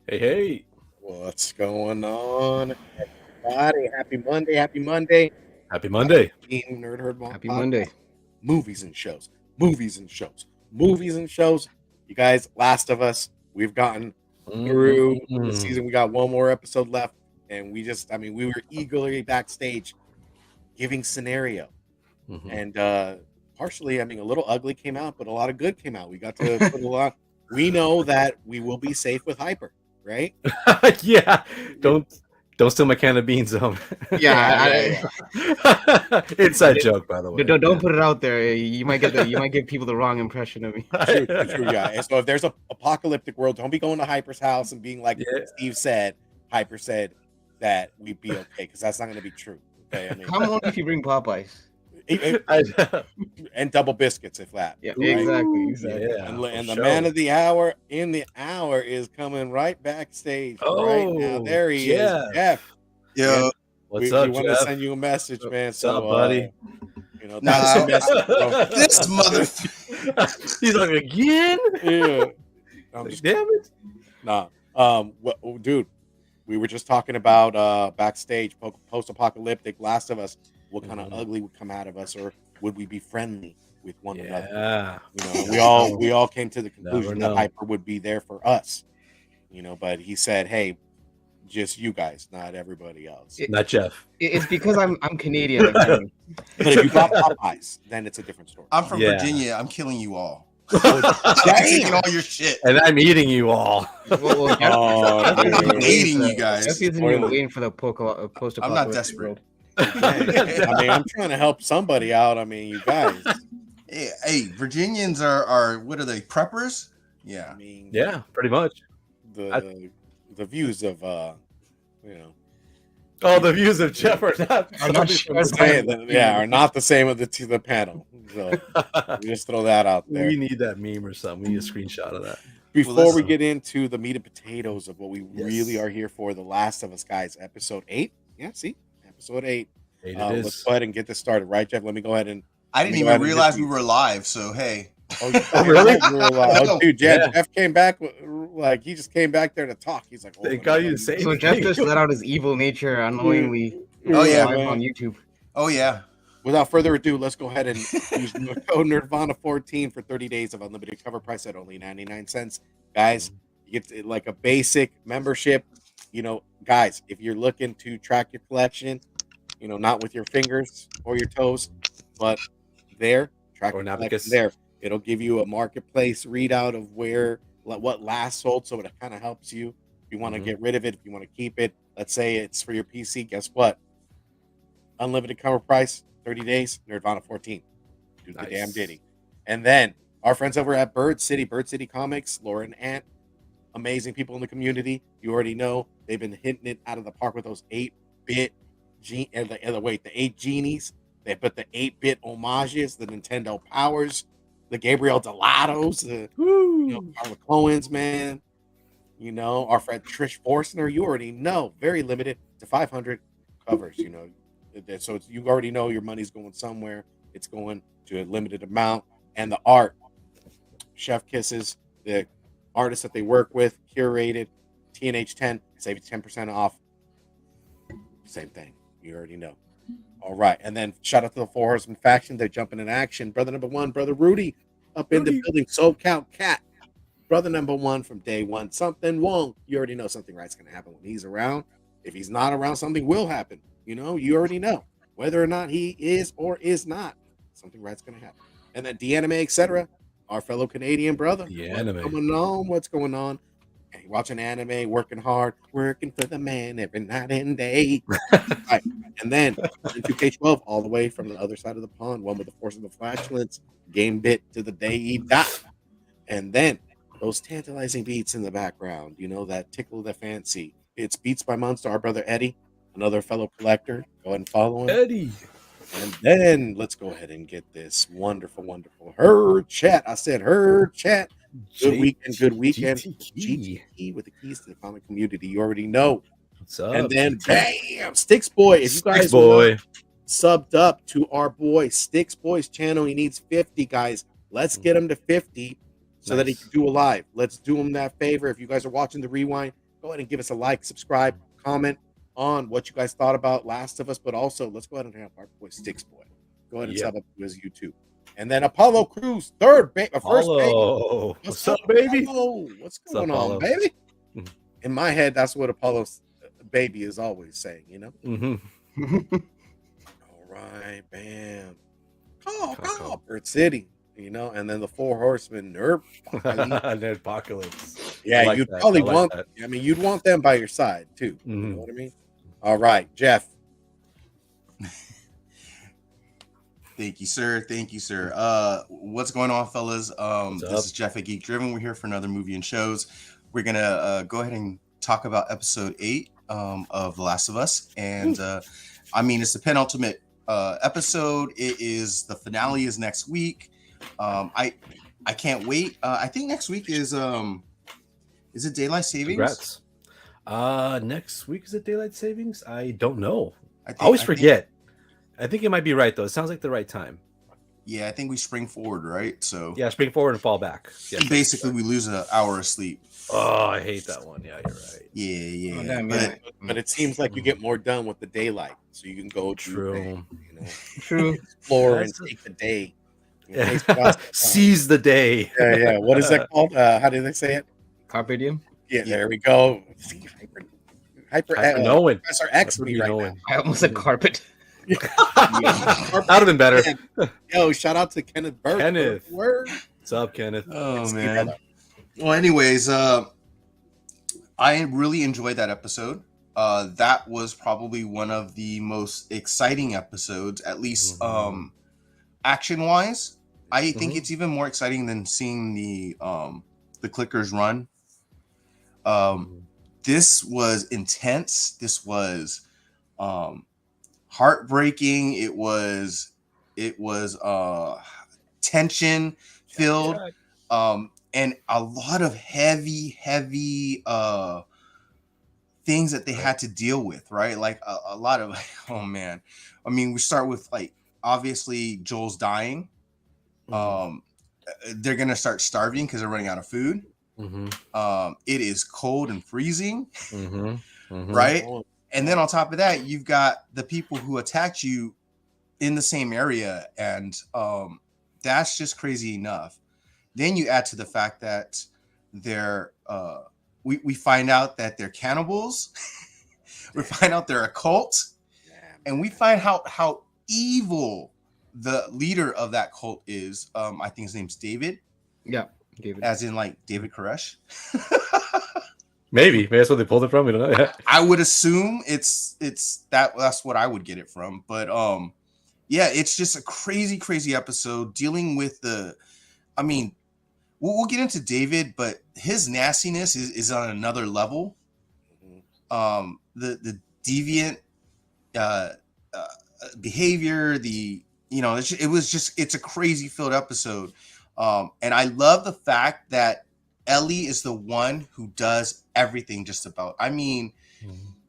Hey, hey. What's going on, everybody? Happy Monday. Happy Monday. Happy Monday. Team Nerd Herd Happy Podcast. Monday. Movies and shows. Movies and shows. Movies and shows. You guys, Last of Us, we've gotten through the season. We got one more episode left. And we were eagerly backstage giving scenario. And partially, a little ugly came out, but a lot of good came out. We got to put a lot. We know that we will be safe with Hyper, right? Yeah. Don't steal my can of beans, though. Yeah, Inside joke, by the way. don't put it out there. You might give people the wrong impression of me. True, yeah. And so if there's a apocalyptic world, don't be going to Hyper's house and being like Steve said. Hyper said that we'd be okay because that's not going to be true. Okay, Come on if you bring Popeyes and double biscuits if that. Yeah, right? exactly. Yeah, and the man of the hour in the hour is coming right backstage right now. There he is, Jeff. Yo, what's up, We want to Jeff? send you a message, man. What's up, buddy? That's the message, bro. this mother. He's like, again? Yeah. I'm just, Damn it. Nah. Dude, we were just talking about backstage, post-apocalyptic, Last of Us. What kind of ugly would come out of us, or would we be friendly with one another? We all came to the conclusion that Hyper would be there for us. But he said, "Hey, just you guys, not everybody else." Not Jeff. It's because I'm Canadian. But if you got Popeyes, then it's a different story. I'm from Virginia. I'm killing you all. I'm taking all your shit. And I'm eating you all. I'm eating you guys. Jeff isn't even waiting for the post-apocalyptic I'm not desperate. world. I'm trying to help somebody out. You guys. Hey, Virginians are what are they? Preppers? Yeah. Yeah, pretty much. The views of the views of Jeff are not the same of the panel. So just throw that out there. We need that meme or something. We need a screenshot of that. Before we get into the meat and potatoes of what we really are here for, The Last of Us, guys, episode 8. Yeah, see? Episode 8. Let's go ahead and get this started, right, Jeff? Let me go ahead and... I didn't even realize we were live, so hey. Oh, really? Oh, dude, Jeff came back, he just came back there to talk. He's like, they got you to say so Jeff just let out his evil nature unknowingly. Oh, yeah. On YouTube. Oh, yeah. Without further ado, let's go ahead and use code Nerdvana14 for 30 days of unlimited cover price at only 99 cents. Guys, you get like a basic membership. Guys, if you're looking to track your collection, not with your fingers or your toes, but track your collection there. It'll give you a marketplace readout of what last sold, so it kind of helps you. If you want to get rid of it, if you want to keep it, let's say it's for your PC, guess what? Unlimited cover price, 30 days, Nerdvana 14. Do the damn ditty. And then our friends over at Bird City Comics, Laura and Ant, amazing people in the community. You already know they've been hitting it out of the park with those 8-bit the 8 genies. They put the 8-bit homages, the Nintendo Powers, the Gabriel Delatos, the Carla Coens, man. Our friend Trish Forstner, you already know, very limited to 500 covers. So you already know your money's going somewhere. It's going to a limited amount. And the art, Chef Kisses, the artists that they work with, curated, TNH10, save you 10% off. Same thing. You already know. All right. And then shout out to the Four Horsemen faction. They're jumping in action. Brother number 1, Brother Rudy, up in the building. SoCal Cat. Brother number 1 from day one. Something wrong. You already know something right's going to happen when he's around. If he's not around, something will happen. You already know. Whether or not he is or is not, something right's going to happen. And then D-Anime, etc., our fellow Canadian brother. What's going on? And watching anime, working hard, working for the man every night and day. Right. And then 2K12, all the way from the other side of the pond, one with the Force of the Flashlights, game bit to the day he died. And then those tantalizing beats in the background, that tickle the fancy. It's Beats by Monster, our brother Eddie, another fellow collector. Go ahead and follow him. Eddie. And then let's go ahead and get this wonderful herd chat. I said herd chat. Good weekend. GT with the keys to the comic community. You already know. What's up? And then bam, Sticks Boy. If you guys subbed up to our boy Sticks Boy's channel, he needs 50 guys. Let's get him to 50 so that he can do a live. Let's do him that favor. If you guys are watching the rewind, go ahead and give us a like, subscribe, comment on what you guys thought about Last of Us, but also let's go ahead and have our boy Sticks Boy. Go ahead and sub up to his YouTube. And then Apollo Cruz, first baby. What's up, baby? Apollo? What's going on, baby? In my head, that's what Apollo's baby is always saying, you know? All right, bam. Call, Bird City, you know? And then the Four Horsemen, Nerd Apocalypse. Yeah, like you'd that. probably like want, that. I mean, you'd want them by your side, too. You know what I mean? All right, Jeff. Thank you, sir. Thank you, sir. What's going on, fellas? This is Jeff at GeekDriven. We're here for another movie and shows. We're gonna go ahead and talk about episode 8 of The Last of Us, and I mean, it's the penultimate episode. It is the finale is next week. I can't wait. I think next week is it daylight savings? Congrats. Next week is it daylight savings? I don't know. I always forget. I think it might be right though. It sounds like the right time. Yeah, I think we spring forward, right? So yeah, spring forward and fall back. Yeah, basically, we lose an hour of sleep. Oh, I hate that one. Yeah, you're right. Yeah. Oh, damn, but it seems like you get more done with the daylight, so you can go True. Explore and take the day. Seize the day. Yeah. What is that called? How do they say it? Carpe diem. Yeah, there we go. Hyper knowing. Professor X me right now. I almost said carpet. That would have been better. Yo, shout out to Kenneth Burke. Kenneth. Word. What's up, Kenneth? Oh, man. Well, anyways, I really enjoyed that episode. That was probably one of the most exciting episodes, at least action-wise. I think it's even more exciting than seeing the clickers run. This was intense. This was heartbreaking. It was tension filled, and a lot of heavy things that they had to deal with, right? Like a lot of, oh man. I mean, we start with like obviously Joel's dying. They're gonna start starving because they're running out of food. It is cold and freezing, right? And then on top of that, you've got the people who attacked you in the same area, and that's just crazy enough. Then you add to the fact that they're we find out that they're cannibals. We find out they're a cult, and we find out how evil the leader of that cult is. I think his name's David. Yeah, David. As in like David Koresh. Maybe that's what they pulled it from. We don't know. I would assume it's that's what I would get it from. But yeah, it's just a crazy episode dealing with I mean, we'll get into David, but his nastiness is on another level. The deviant behavior, it's a crazy filled episode. And I love the fact that Ellie is the one who does everything just about. I mean,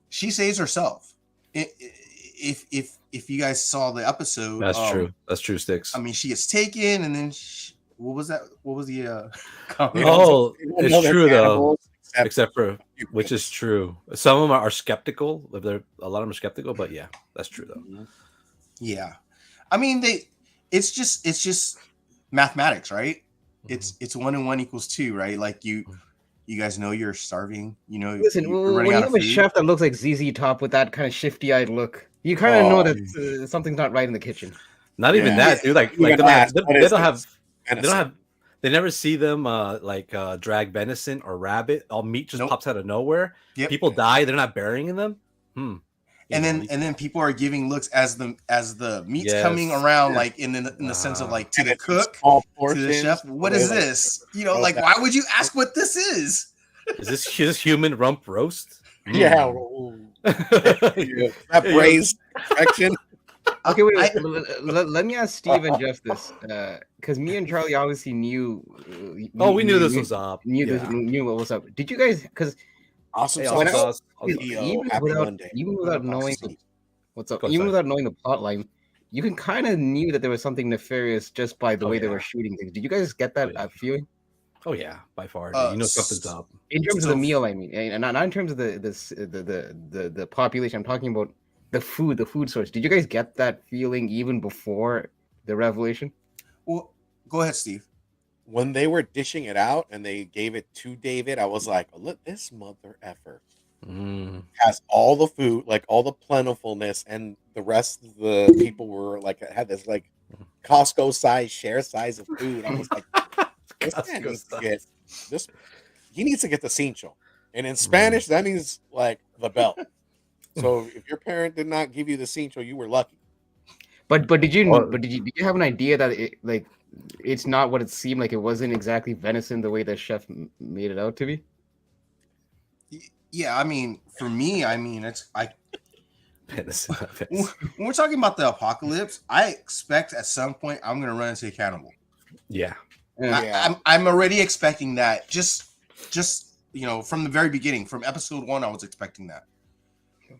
she saves herself. If you guys saw the episode, that's true. That's true, Sticks. I mean, she gets taken, and then what was that? What was the? Oh, it's true though. Except for which is true. Some of them are skeptical. A lot of them are skeptical, but yeah, that's true though. Yeah, I mean it's just mathematics, right? It's 1 and 1 equals 2, right? Like you guys know you're starving. You know, listen, you're when you have a chef that looks like ZZ Top with that kind of shifty-eyed look, you kind of know that something's not right in the kitchen. Not even that, dude. Like they never see them drag venison or rabbit. All meat just pops out of nowhere. Yep. People die. They're not burying them. And then people are giving looks as the meat's coming around, like in the sense of like to the cook, to the chef. What is this? You know, like why would you ask what this is? Is this human rump roast? Yeah. That braised perfection. Okay, wait. Let me ask Steve and Jeff this, because me and Charlie obviously knew. We knew this was up. Knew what was up. Did you guys? Because awesome sauce. Even without knowing what's up, even without knowing the plot line, you can kind of knew that there was something nefarious just by the way they were shooting things. Did you guys get that feeling? Oh yeah, by far. You know something's up. In terms of the meal, I mean, and not in terms of the population. I'm talking about the food source. Did you guys get that feeling even before the revelation? Well, go ahead, Steve. When they were dishing it out and they gave it to David, I was like, look, this mother effer has all the food, like all the plentifulness, and the rest of the people were like had this like Costco size share size of food. I was like, this man needs to get this. He needs to get the cincho, and in Spanish that means like the belt. So if your parent did not give you the cincho, you were lucky. But did you have an idea that it like it's not what it seemed like? It wasn't exactly venison the way the chef made it out to be. Yeah, I mean, for me, I mean, venison. When we're talking about the apocalypse, I expect at some point I'm gonna run into a cannibal. Yeah. I'm already expecting that. Just from the very beginning, from episode 1, I was expecting that.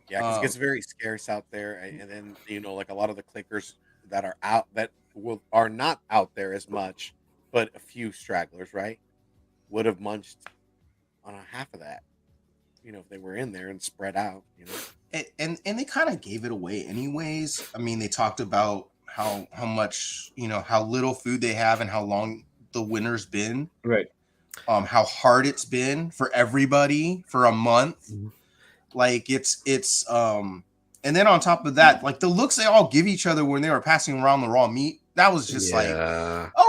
Yeah, because it gets very scarce out there, and then like a lot of the clickers that are out that are not out there as much, but a few stragglers, right, would have munched on a half of that, if they were in there and spread out, And they kind of gave it away anyways. I mean, they talked about how much how little food they have and how long the winter's been, right? How hard it's been for everybody for a month. Like it's and then on top of that, like the looks they all give each other when they were passing around the raw meat, that was just like,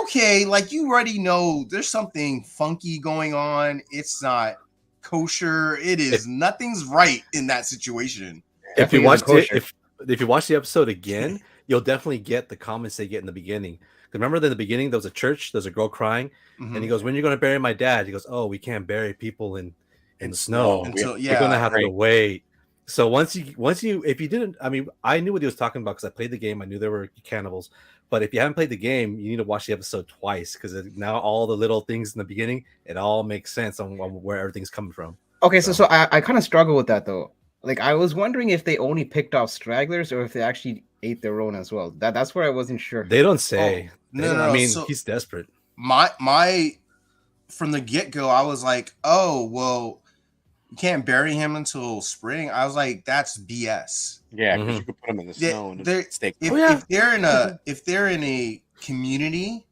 okay, like you already know there's something funky going on. It's not kosher. It is nothing's right in that situation. If you watch if you watch the episode again, you'll definitely get the comments they get in the beginning. Remember in the beginning, there was a church, there's a girl crying, and he goes, "When are you going to bury my dad?" He goes, "Oh, we can't bury people in the snow. You're gonna have to wait." So once you if you didn't, I mean, I knew what he was talking about because I played the game. I knew there were cannibals, but if you haven't played the game, you need to watch the episode twice because now all the little things in the beginning, it all makes sense on where everything's coming from. Okay, so I kind of struggle with that though. Like I was wondering if they only picked off stragglers or if they actually ate their own as well. That's where I wasn't sure. They don't say. No. I mean, he's desperate. My from the get-go, I was like, oh well, you can't bury him until spring. I was like, that's BS. Yeah, because you could put him in the snow and stay. If they're in a community,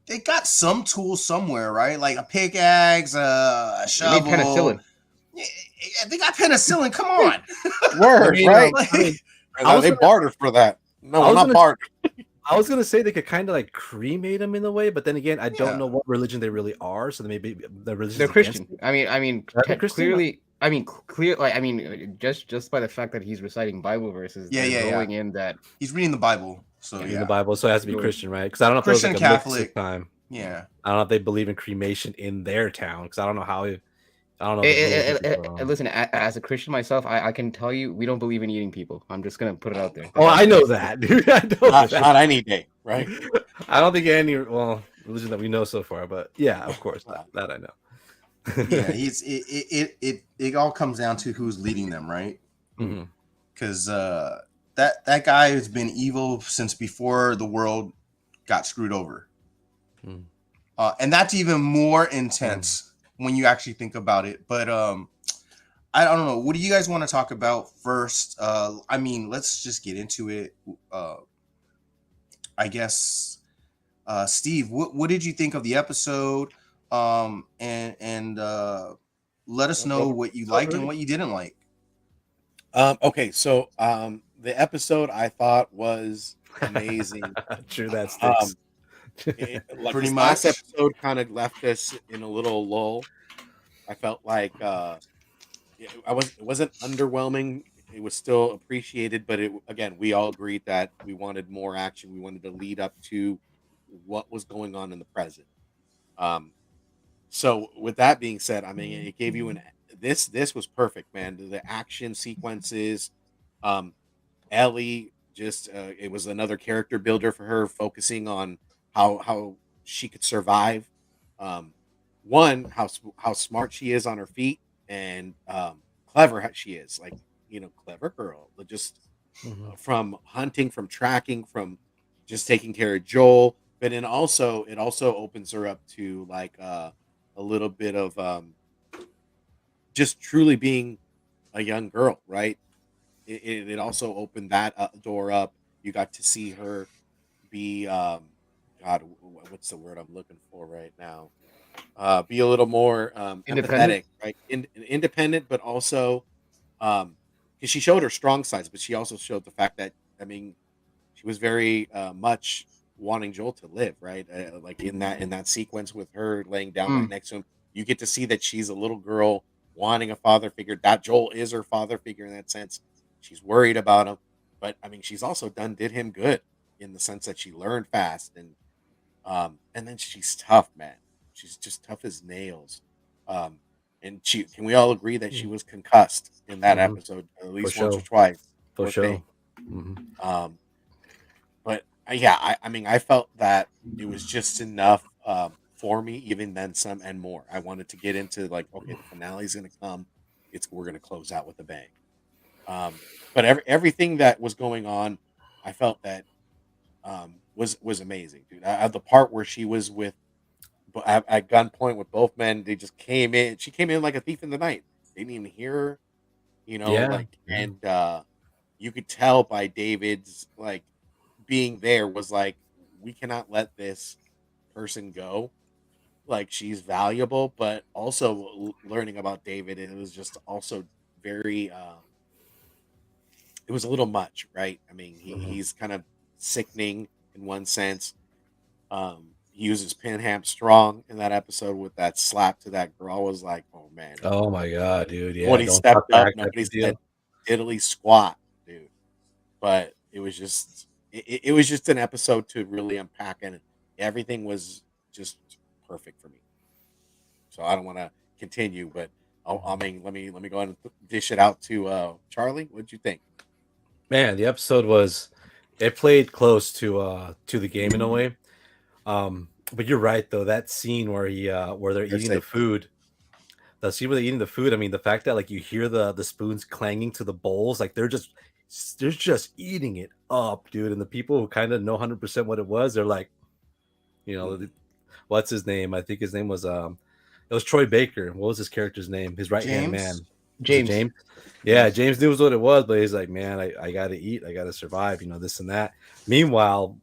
they got some tools somewhere, right? Like a pickaxe, a shovel. They need penicillin. Yeah, they got penicillin. Come on, word, right? They bartered for that. No, not bartered. I was gonna say they could kind of like cremate them in a way, but then again, I don't know what religion they really are. So they may be the religion. They're Christian. I mean, clearly. I mean, just by the fact that he's reciting Bible verses, going in that he's reading the Bible. So reading the Bible, so it has to be Christian, right? Because I don't know if Christian it was like Catholic time. Yeah, I don't know if they believe in cremation in their town because I don't know how. I don't know. Listen, as a Christian myself, I can tell you we don't believe in eating people. I'm just gonna put it out there. Oh, I know that, dude. I know not any day, right? I don't think any religion that we know so far, but yeah, of course, that I know. Yeah, it all comes down to who's leading them, right? Because that guy has been evil since before the world got screwed over, and that's even more intense when you actually think about it. But I don't know. What do you guys want to talk about first? I mean, let's just get into it. I guess, Steve, what did you think of the episode? And let us know what you liked and what you didn't like. Okay, so the episode I thought was amazing. True, that sticks. Pretty much. Last episode kind of left us in a little lull. I felt like it wasn't underwhelming. It was still appreciated, but we all agreed that we wanted more action. We wanted to lead up to what was going on in the present. So with that being said, I mean, it gave you this was perfect, man. The action sequences, Ellie just it was another character builder for her, focusing on how she could survive. One, how smart she is on her feet, and clever she is. Like, clever girl. Just from hunting, from tracking, from just taking care of Joel. But then it also opens her up to like a little bit of just truly being a young girl, right? It also opened that door up. You got to see her be God, what's the word I'm looking for right now? Be a little more Independent. empathetic, right? Independent, but also because she showed her strong sides, but she also showed the fact that, I mean, she was very much wanting Joel to live, right? Like in that sequence with her laying down right next to him, you get to see that she's a little girl wanting a father figure. That Joel is her father figure in that sense. She's worried about him, but I mean, she's also did him good in the sense that she learned fast, and then she's tough, man. She's just tough as nails. And she can we all agree that she was concussed in that episode at least once or twice? For Poor sure. thing. But yeah, I mean, I felt that it was just enough for me, even then some and more. I wanted to get into like, okay, the finale is going to come. We're going to close out with a bang. But everything that was going on, I felt that was amazing, dude. The part where she was with at gunpoint with both men, they just came in. She came in like a thief in the night. They didn't even hear her, and you could tell by David's like being there was like, we cannot let this person go. Like, she's valuable, but also learning about David, it was just also very it was a little much, right? I mean, he's kind of sickening in one sense. He uses Pinham strong in that episode with that slap to that girl. I was like, oh man. Oh my god, dude. Yeah, When he don't stepped talk back up, type nobody of deal. said diddly squat, dude. But it was just it was just an episode to really unpack, and everything was just perfect for me. So I don't want to continue, but I mean, let me go ahead and dish it out to Charlie. What'd you think? Man, the episode was, it played close to the game in a way. But you're right though, that scene where where they're eating the food. The scene where they're eating the food, I mean, the fact that like you hear the spoons clanging to the bowls, like they're just eating it up, dude. And the people who kind of know 100% what it was, they're like, what's his name? I think his name was it was Troy Baker. What was his character's name? His right hand man. James. Yeah, James knew what it was, but he's like, man, I gotta eat, I gotta survive, this and that. Meanwhile,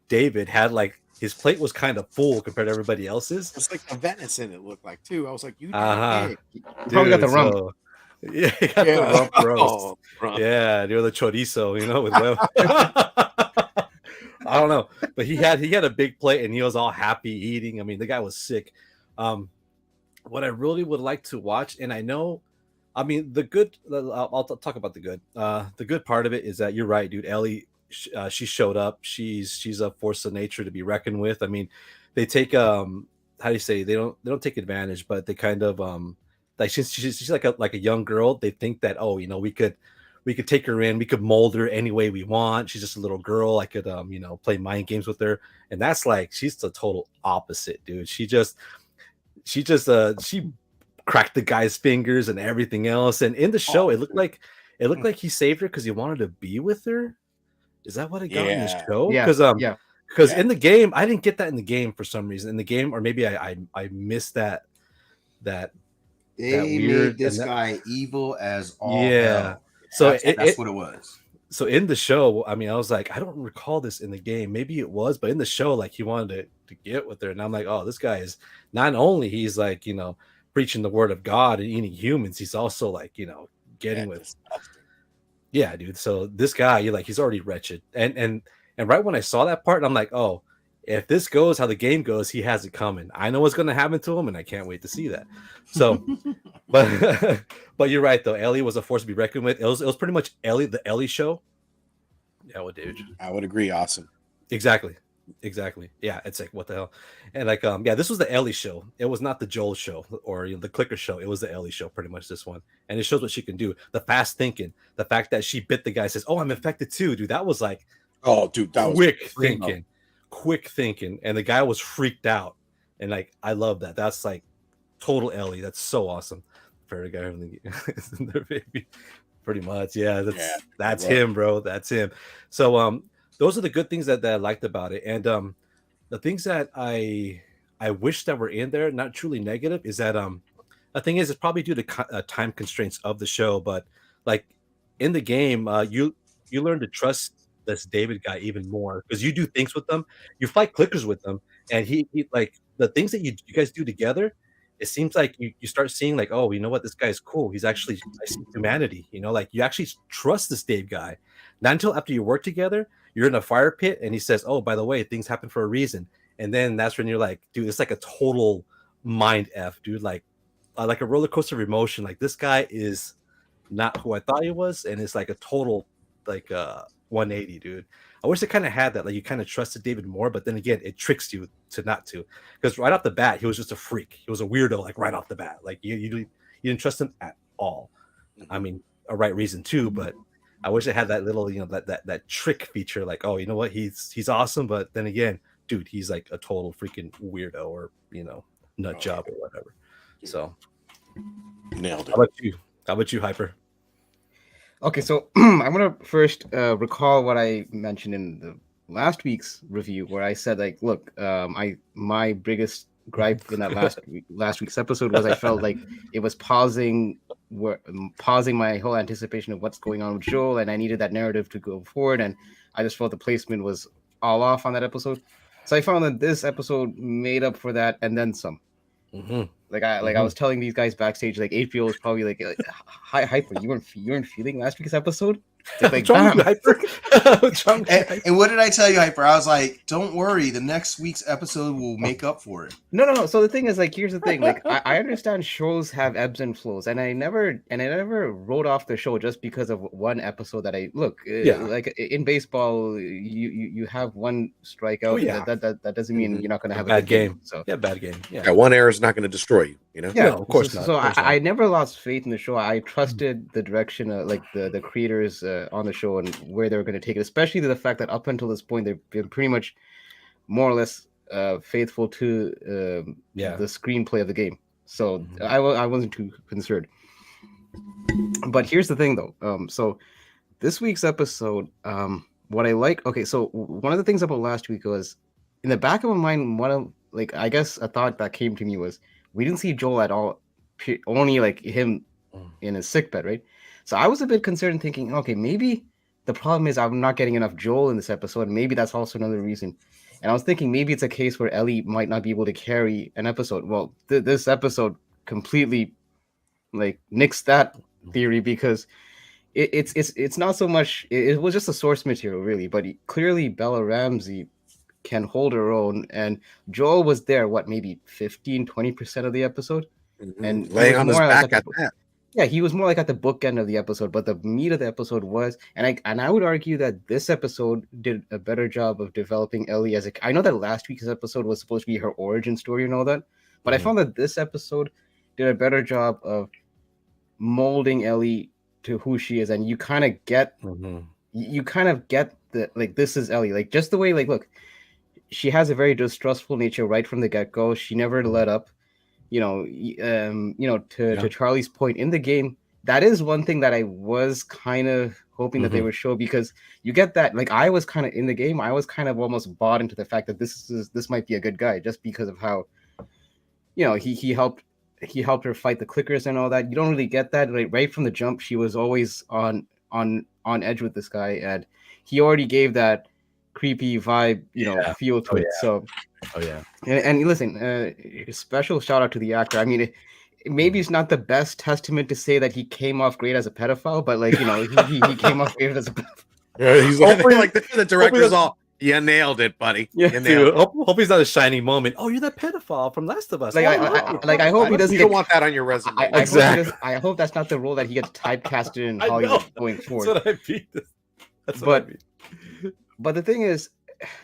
David had like his plate was kind of full compared to everybody else's. It's like the venison it looked like too. I was like, you probably got the rump. So, yeah, he got the rump roast. Yeah, near the chorizo, with web. I don't know, but he had a big plate and he was all happy eating. I mean, the guy was sick. What I really would like to watch, and I know, I mean, the good. I'll talk about the good. The good part of it is that you're right, dude. Ellie, she showed up. She's a force of nature to be reckoned with. I mean, they take how do you say, they don't take advantage, but they kind of like she's like a young girl. They think that, oh, we could take her in, we could mold her any way we want. She's just a little girl. I could play mind games with her, and that's like, she's the total opposite, dude. She cracked the guy's fingers and everything else. And in the show, it looked like he saved her because he wanted to be with her. Is that what it got in the show? Because in the game, I didn't get that in the game for some reason. In the game, or maybe I missed that. They made this guy evil as all hell. So that's what it was. So in the show, I mean, I was like, I don't recall this in the game. Maybe it was, but in the show, like, he wanted to get with her, and I'm like, oh, this guy is not only he's like, preaching the word of God and eating humans, he's also like, getting with. Yeah, dude. So this guy, he's already wretched, and right when I saw that part, I'm like, oh, if this goes how the game goes, he has it coming. I know what's going to happen to him, and I can't wait to see that. So, but you're right though. Ellie was a force to be reckoned with. It was pretty much the Ellie show. Yeah, what, dude? I would agree. Awesome. Exactly. Yeah, it's like, what the hell? And like, this was the Ellie show. It was not the Joel show or the Clicker show. It was the Ellie show, pretty much, this one. And it shows what she can do. The fast thinking, the fact that she bit the guy, says, "Oh, I'm infected too," dude. That was like, oh, dude, that was quick thinking, and the guy was freaked out. And like, I love that. That's like total Ellie. That's so awesome. For a guy in their baby, pretty much. Yeah, that's him, bro. That's him. So those are the good things that I liked about it. And the things that I I wish that were in there, not truly negative, is that the thing is, it's probably due to time constraints of the show, but like in the game, you learn to trust this David guy even more because you do things with them, you fight clickers with them, and he like the things that you guys do together. It seems like you start seeing like, oh, you know what, this guy's cool. He's actually I see humanity, you know, like you actually trust this Dave guy. Not until after you work together, you're in a fire pit, and he says, "Oh, by the way, things happen for a reason." And then that's when you're like, dude, it's like a total mind f, dude. Like a roller coaster of emotion. Like this guy is not who I thought he was, and it's like a total like 180, dude. I wish they kind of had that. Like you kind of trusted David more, but then again, it tricks you to not to, because right off the bat, he was just a freak. He was a weirdo, like right off the bat. Like you didn't trust him at all. I mean, a right reason too, but I wish I had that little, you know, that trick feature. Like, oh, you know what, he's awesome, but then again, dude, he's like a total freaking weirdo, or you know, nut job or whatever. So nailed it. How about you, Hyper? Okay, so I'm gonna first recall what I mentioned in the last week's review, where I said, like, look, my biggest gripe in that last week's episode was I felt like it was pausing my whole anticipation of what's going on with Joel, and I needed that narrative to go forward, and I just felt the placement was all off on that episode. So I found that this episode made up for that and then some. Mm-hmm. I was telling these guys backstage, like HBO was probably like hi Hyper, you weren't feeling last week's episode. Like, Hyper? And what did I tell you, Hyper? I was like, don't worry, the next week's episode will make up for it. No. So the thing is, like, here's the thing. Like, I understand shows have ebbs and flows, and I never wrote off the show just because of one episode that I look. Like in baseball, you have one strikeout. Oh, yeah. That doesn't mean you're not going to have a bad good game. So bad game. Yeah, one error is not going to destroy you. You know. Yeah, No, of course not. So Of course I never lost faith in the show. I trusted the direction of like the creators on the show and where they were going to take it, especially the fact that up until this point they've been pretty much more or less faithful to the screenplay of the game. So I wasn't too concerned. But here's the thing, though. So this week's episode, what I like. Okay, so one of the things about last week was in the back of my mind. I guess a thought that came to me was we didn't see Joel at all, only like him in his sickbed, right? So I was a bit concerned, thinking, okay, maybe the problem is I'm not getting enough Joel in this episode. Maybe that's also another reason. And I was thinking maybe it's a case where Ellie might not be able to carry an episode. Well, this episode completely like nixed that theory, because it's not so much. It was just a source material, really. But clearly Bella Ramsey can hold her own, and Joel was there maybe 15-20% of the episode, and laying on his back at that. Yeah, he was more like at the bookend of the episode, but the meat of the episode was, and I would argue that this episode did a better job of developing Ellie as I know that last week's episode was supposed to be her origin story and all that, but I found that this episode did a better job of molding Ellie to who she is, and you kind of get the like, this is Ellie, like just the way, like, look, she has a very distrustful nature right from the get-go. She never let up. To Charlie's point in the game, that is one thing that I was kind of hoping that they would show, because you get that, like, I was kind of in the game, I was kind of almost bought into the fact that this might be a good guy just because of how, he helped her fight the clickers and all that. You don't really get that right from the jump. She was always on edge with this guy, and he already gave that creepy vibe, feel to it. So, and listen, special shout out to the actor. I mean, maybe it's not the best testament to say that he came off great as a pedophile, but like, he came off great as a pedophile. Yeah, he's like the director's all, you nailed it, buddy. Yeah, dude, hope he's not a shining moment. Oh, you're that pedophile from Last of Us. Like, I hope he doesn't. You don't want that on your resume. I hope that's not the role that he gets typecasted in Hollywood going forward. That's what I mean. That's what I mean. But the thing is,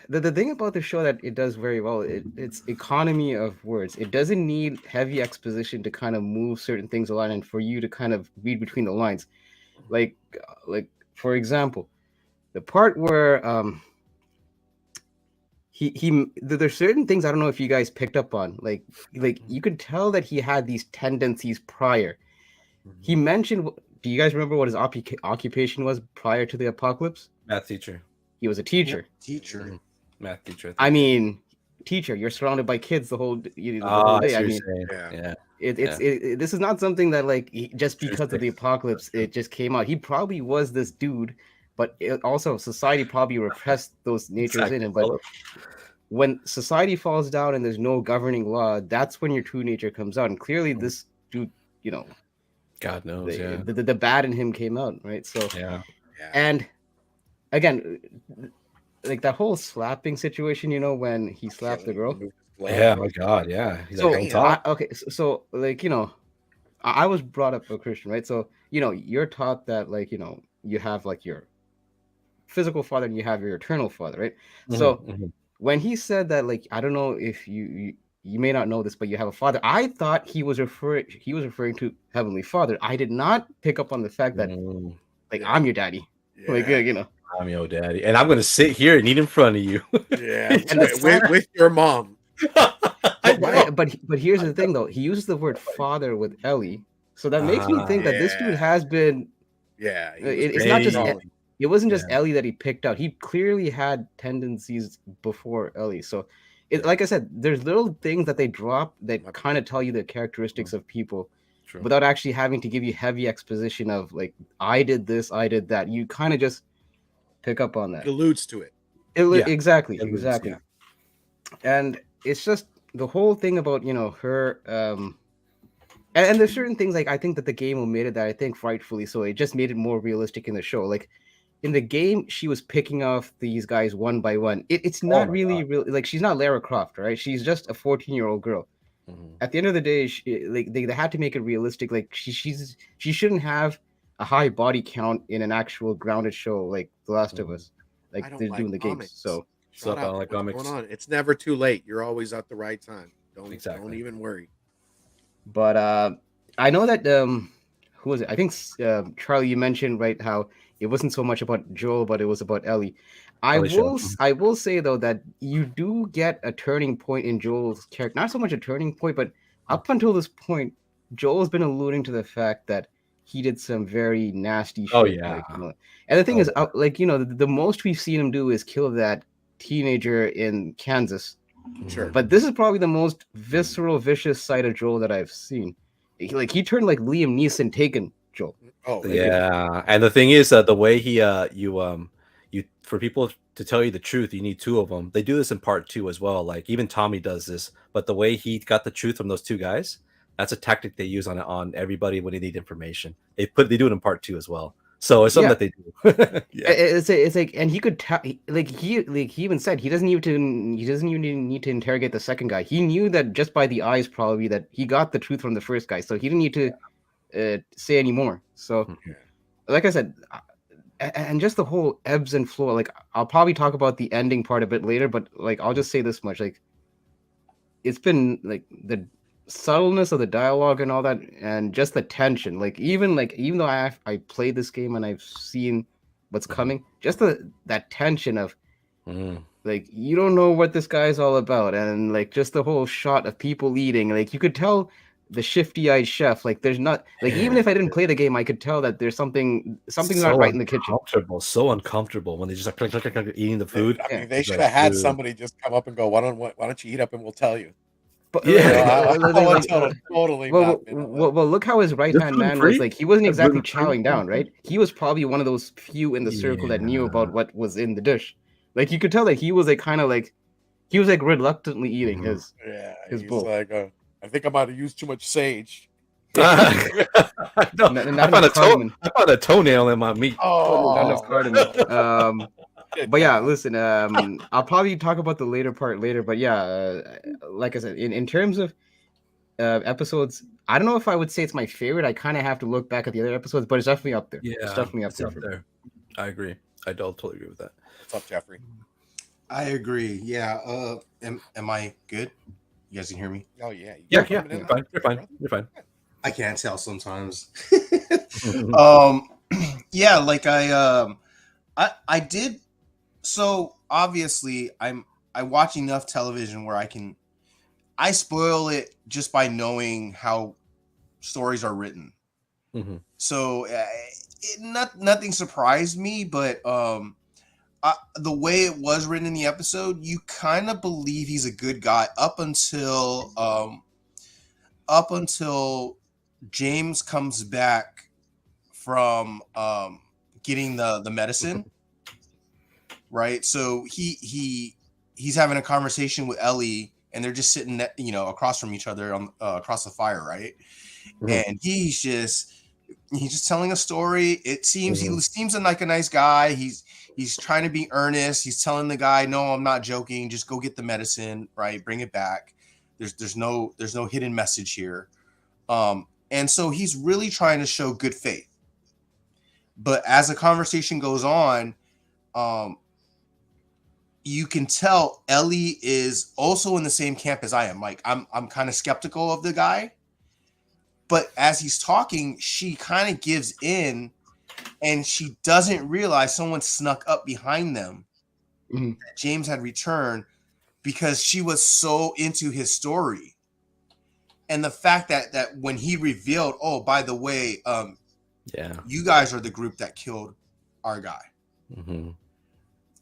the thing about the show that it does very well, it's economy of words. It doesn't need heavy exposition to kind of move certain things along and for you to kind of read between the lines. Like for example, the part where there's certain things I don't know if you guys picked up on. Like you could tell that he had these tendencies prior. He mentioned. Do you guys remember what his occupation was prior to the apocalypse? Math teacher. He was a teacher. Math teacher. I mean, teacher. You're surrounded by kids the whole day. I mean, yeah. This is not something that like just because of the apocalypse it just came out. He probably was this dude, but also society probably repressed those natures in him. But when society falls down and there's no governing law, that's when your true nature comes out. And clearly, this dude, you know, God knows, the bad in him came out, right? So yeah. And again, like that whole slapping situation, you know, when he slapped the girl. Yeah, my God, yeah. He's So like, so like, you know, I was brought up a Christian, right? So, you know, you're taught that, like, you know, you have like your physical father and you have your eternal father, right? So when he said that, like, I don't know if you may not know this, but you have a father, I thought he was referring to Heavenly Father. I did not pick up on the fact that like I'm your daddy. Like, you know, I'm your daddy, and I'm gonna sit here and eat in front of you. Yeah, with your mom. But here's the thing, though. He uses the word father with Ellie, so that makes me think that this dude has been. Yeah, it's not just. It wasn't just Ellie that he picked out. He clearly had tendencies before Ellie. So, like I said, there's little things that they drop that kind of tell you the characteristics of people. True. Without actually having to give you heavy exposition of like, I did this, I did that. You kind of just pick up on that. It alludes to it. Exactly. Yeah. And it's just the whole thing about, you know, her. And there's certain things like I think that the game omitted that I think rightfully so. It just made it more realistic in the show. Like in the game, she was picking off these guys one by one. It's not really like she's not Lara Croft, right? She's just a 14-year-old girl. At the end of the day, like they had to make it realistic. Like she shouldn't have a high body count in an actual grounded show like The Last of Us, like they're doing the games. So shut up. What's going on? It's never too late. You're always at the right time. Don't even worry. But I know that who was it? I think Charlie, you mentioned right how it wasn't so much about Joel, but it was about Ellie. I will say though that you do get a turning point in Joel's character. Not so much a turning point, but up until this point, Joel's been alluding to the fact that he did some very nasty shit. Oh yeah. Like, you know, and the thing is, like, you know, the most we've seen him do is kill that teenager in Kansas. Sure. But this is probably the most visceral, vicious side of Joel that I've seen. He turned like Liam Neeson Taken Joel. Oh yeah. And the thing is, the way he you for people to tell you the truth, you need two of them. They do this in part 2 as well. Like even Tommy does this, but the way he got the truth from those two guys, that's a tactic they use on everybody when they need information. They do it in part 2 as well. So it's something that they do. It's like, and he could tell, like he even said he doesn't even need to interrogate the second guy. He knew that just by the eyes, probably, that he got the truth from the first guy. So he didn't need to say any more. So, like I said, and just the whole ebbs and flow. Like I'll probably talk about the ending part a bit later, but like I'll just say this much: like it's been like the subtleness of the dialogue and all that, and just the tension. Like even though I played this game and I've seen what's coming, just that tension of like you don't know what this guy's all about, and like just the whole shot of people eating. Like you could tell the shifty-eyed chef. Like there's not like even if I didn't play the game, I could tell that there's something's not right in the kitchen. So uncomfortable when they just like eating the food. I mean, they should have had somebody just come up and go, why don't you eat up and we'll tell you. But, totally. Well, look how his right-hand man was. Like he wasn't exactly chowing down, right? He was probably one of those few in the circle that knew about what was in the dish. Like you could tell that he was like kind of like he was like reluctantly eating his bowl. Like, I think I might have used too much sage. I found a toenail in my meat. Not enough cardamom. But yeah, listen, I'll probably talk about the later part later. But yeah, like I said, in terms of episodes, I don't know if I would say it's my favorite. I kind of have to look back at the other episodes, but it's definitely up there. Yeah, it's definitely up there. I agree. I totally agree with that. What's up, Jeffrey? I agree. Yeah. Am I good? You guys can hear me? Oh yeah. You're fine. I can't tell sometimes. Yeah, like I did. So obviously I watch enough television where I spoil it just by knowing how stories are written. So nothing surprised me, but the way it was written in the episode, you kind of believe he's a good guy up until James comes back from getting the medicine, right? So he's having a conversation with Ellie, and they're just sitting, across from each other on across the fire, right? And he's just telling a story. It seems he seems like a nice guy. He's trying to be earnest. He's telling the guy, "No, I'm not joking. Just go get the medicine, right? Bring it back. There's no hidden message here." And so he's really trying to show good faith. But as the conversation goes on, you can tell Ellie is also in the same camp as I am. Like I'm kind of skeptical of the guy. But as he's talking, she kind of gives in, and she doesn't realize someone snuck up behind them. That James had returned because she was so into his story. And the fact that when he revealed, oh, by the way, you guys are the group that killed our guy.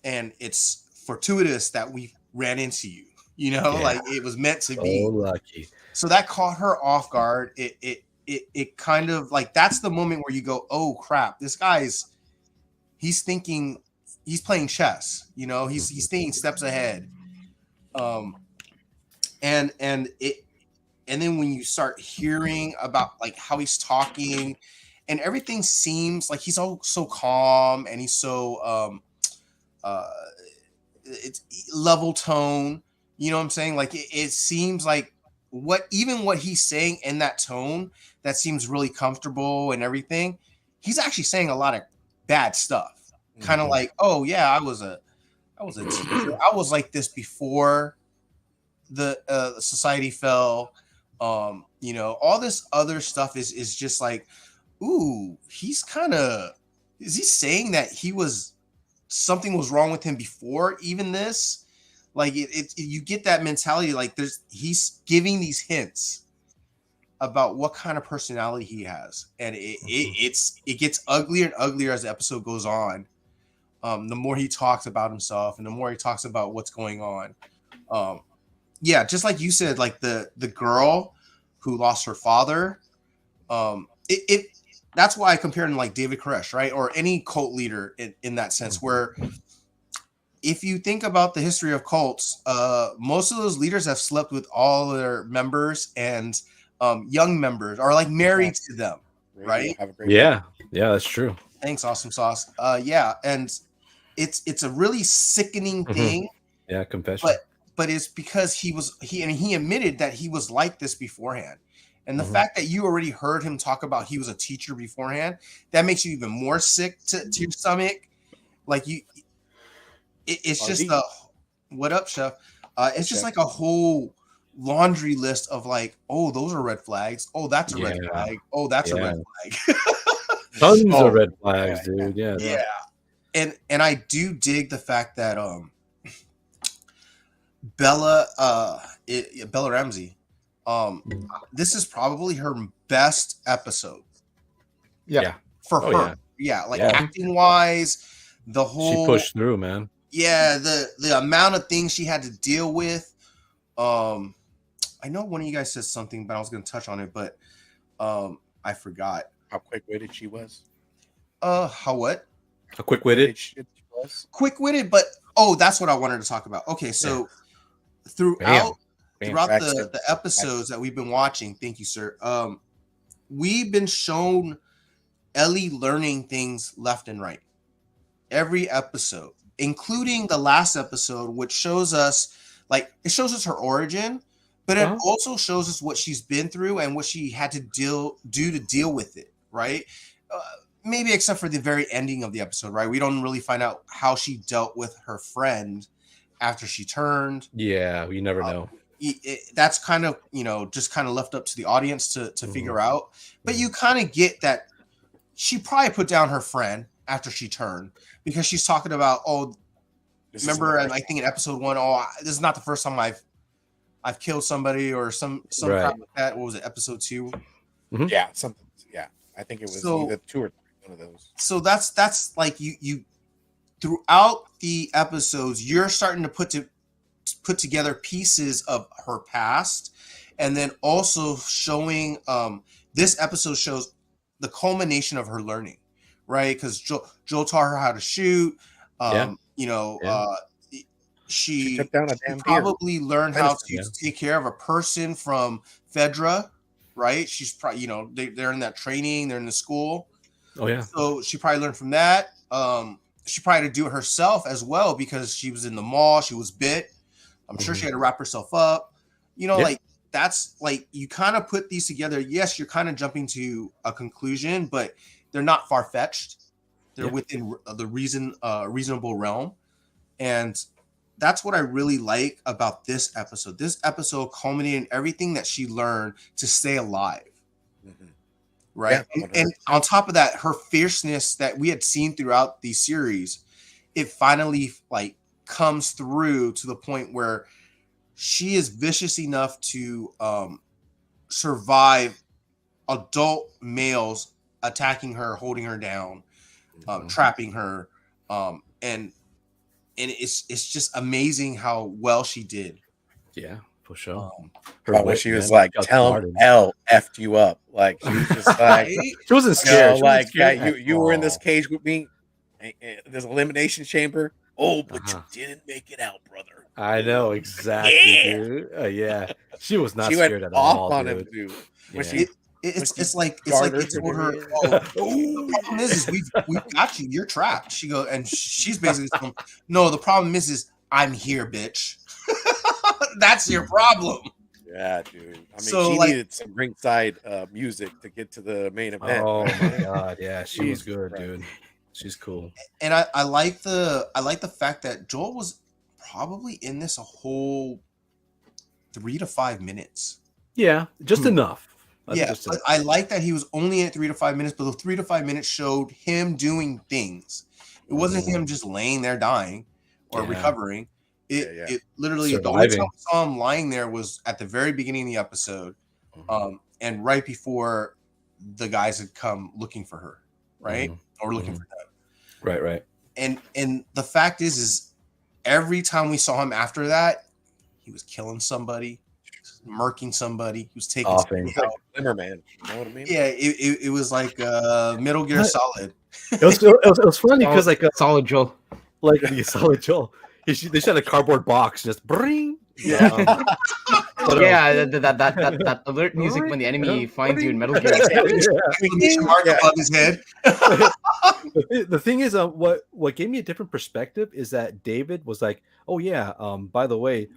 And it's fortuitous that we ran into you. Like it was meant to be. Lucky. So that caught her off guard. It kind of like, that's the moment where you go, oh crap, this guy's he's thinking, he's playing chess. He's thinking steps ahead. And then when you start hearing about like how he's talking, and everything seems like he's all so calm, and he's so it's level tone. You know what I'm saying? Like it seems like what he's saying in that tone that seems really comfortable and everything, he's actually saying a lot of bad stuff. Kind of like, oh yeah, I was a teacher. I was like this before the society fell. All this other stuff is just like, ooh, is he saying that something was wrong with him before even this? Like you get that mentality, like he's giving these hints about what kind of personality he has, and it gets uglier and uglier as the episode goes on. The more he talks about himself, and the more he talks about what's going on. Just like you said, like the girl who lost her father. That's why I compared him like David Koresh, right, or any cult leader in that sense, where if you think about the history of cults, most of those leaders have slept with all their members, and young members are like married to them, right? Yeah, that's true. Thanks, Awesome Sauce. And it's a really sickening thing. Yeah, confession. But it's because he admitted that he was like this beforehand. And the fact that you already heard him talk about he was a teacher beforehand, that makes you even more sick to your stomach. Like it's just what up, Chef? It's just like a whole laundry list of like, oh, those are red flags. Oh, that's a red flag. Oh, that's a red flag. Tons of red flags, dude. Yeah. And I do dig the fact that Bella Ramsey, this is probably her best episode. For her. Acting wise, the whole, she pushed through, man. The amount of things she had to deal with. I know one of you guys said something, but I was going to touch on it, but I forgot. How quick-witted she was. How what? How quick-witted she was. Quick-witted, but that's what I wanted to talk about. Okay, so throughout the episodes that we've been watching, thank you, sir. We've been shown Ellie learning things left and right. Every episode, including the last episode, which shows us her origin, but it also shows us what she's been through and what she had to do to deal with it, right? Maybe except for the very ending of the episode, right? We don't really find out how she dealt with her friend after she turned. Yeah, you never know. That's kind of, just kind of left up to the audience to figure out. But you kind of get that she probably put down her friend after she turned, because she's talking about, remember, I think in episode 1, this is not the first time I've killed somebody, or some crap like that. What was it, episode 2? Yeah, something. Yeah, I think it was either 2 or 3, one of those. So that's like you throughout the episodes, you're starting to put together pieces of her past, and then also showing this episode shows the culmination of her learning, right? Because Joel taught her how to shoot. She took down a damn probably learned how to Yeah. take care of a person from Fedra, right? She's probably, they're in that training, they're in the school. Oh yeah. So she probably learned from that. She probably had to do it herself as well because she was in the mall, she was bit. I'm sure she had to wrap herself up. Like that's like you kind of put these together. Yes, you're kind of jumping to a conclusion, but they're not far-fetched. They're within the reasonable realm. And that's what I really like about this episode. This episode culminated in everything that she learned to stay alive. Right. Yeah, and on top of that, her fierceness that we had seen throughout the series, it finally like comes through to the point where she is vicious enough to survive adult males attacking her, holding her down, trapping her, and it's just amazing how well she did. Yeah, for sure. When she was like, "Tell him L effed you up," like she was just like, she wasn't scared. You were in this cage with me. There's an elimination chamber. Oh, but you didn't make it out, brother. I know exactly, dude. Yeah, she was not scared at all. On him, dude. It's like they told her, the problem is we've got you. You're trapped. She's basically saying, no, the problem is I'm here, bitch. That's your problem. Yeah, dude. I mean, she needed some ringside music to get to the main event. Oh my god, yeah, she was good, dude. She's cool. And I like the fact that Joel was probably in this a whole 3 to 5 minutes. Yeah, just enough. But I like that he was only at 3 to 5 minutes, but the 3 to 5 minutes showed him doing things. It wasn't him just laying there dying or recovering. It literally the only time we saw him lying there was at the very beginning of the episode, and right before the guys had come looking for her, right? Or looking for them. Right. And the fact is every time we saw him after that, he was killing somebody, murking somebody, he was taking somebody out. Zimmerman, you know what I mean? Yeah, it was like Metal Gear Solid. It was funny because like Solid Joel, like Solid Joel. They should have a cardboard box, just bring. Yeah, that alert music when the enemy finds you in Metal Gear. Mark above his head. The thing is, what gave me a different perspective is that David was like, "Oh yeah, by the way,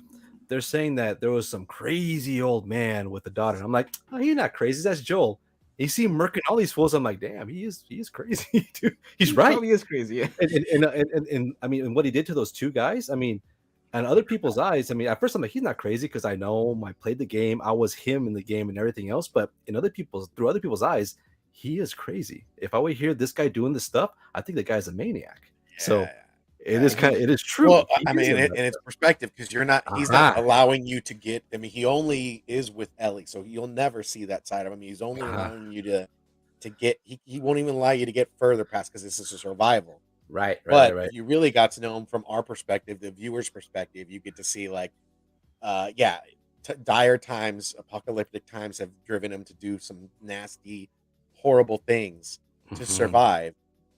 they're saying that there was some crazy old man with a daughter." I'm like, "Oh, he's not crazy. That's Joel." You see him murking all these fools. I'm like, "Damn, he is crazy, dude. He's right. He is crazy." Yeah. And I mean, and what he did to those two guys, I mean. And other people's eyes, I mean, at first I'm like, he's not crazy because I know him, I played the game, I was him in the game and everything else. But through other people's eyes, he is crazy. If I would hear this guy doing this stuff, I think the guy's a maniac. Yeah. So it is true. Well, I mean, in its perspective, because he's not allowing you to get. I mean, he only is with Ellie, so you'll never see that side of him. He's only allowing you to get. He won't even allow you to get further past because this is a survival. Right. You really got to know him from our perspective, the viewer's perspective. You get to see like, dire times, apocalyptic times have driven him to do some nasty, horrible things to survive.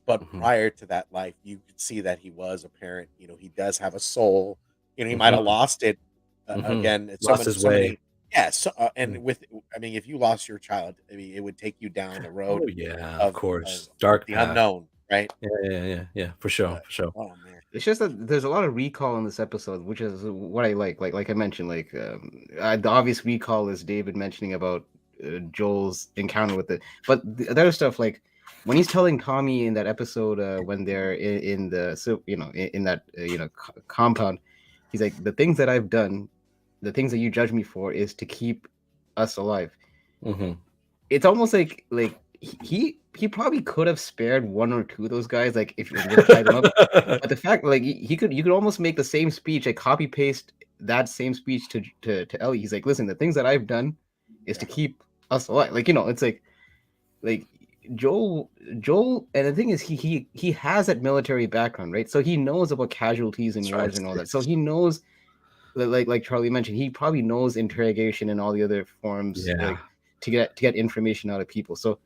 But prior to that life, you could see that he was a parent. He does have a soul. He might have lost it again. Lost his way. Yes, if you lost your child, I mean, it would take you down the road. Oh yeah, of course, dark, the unknown. Right. Yeah. For sure. Oh man. It's just that there's a lot of recall in this episode, which is what I like. Like I mentioned, the obvious recall is David mentioning about Joel's encounter with it. But the other stuff, like when he's telling Tommy in that episode, when they're in that compound, he's like, the things that I've done, the things that you judge me for, is to keep us alive. It's almost like he probably could have spared one or two of those guys, like if you would have tied them up. But the fact, like you could almost make the same speech, like copy paste that same speech to Ellie. He's like, listen, the things that I've done is to keep us alive. Like it's like Joel, and the thing is, he has that military background, right? So he knows about casualties and wars and all that. So he knows, like Charlie mentioned, he probably knows interrogation and all the other forms, like to get information out of people. So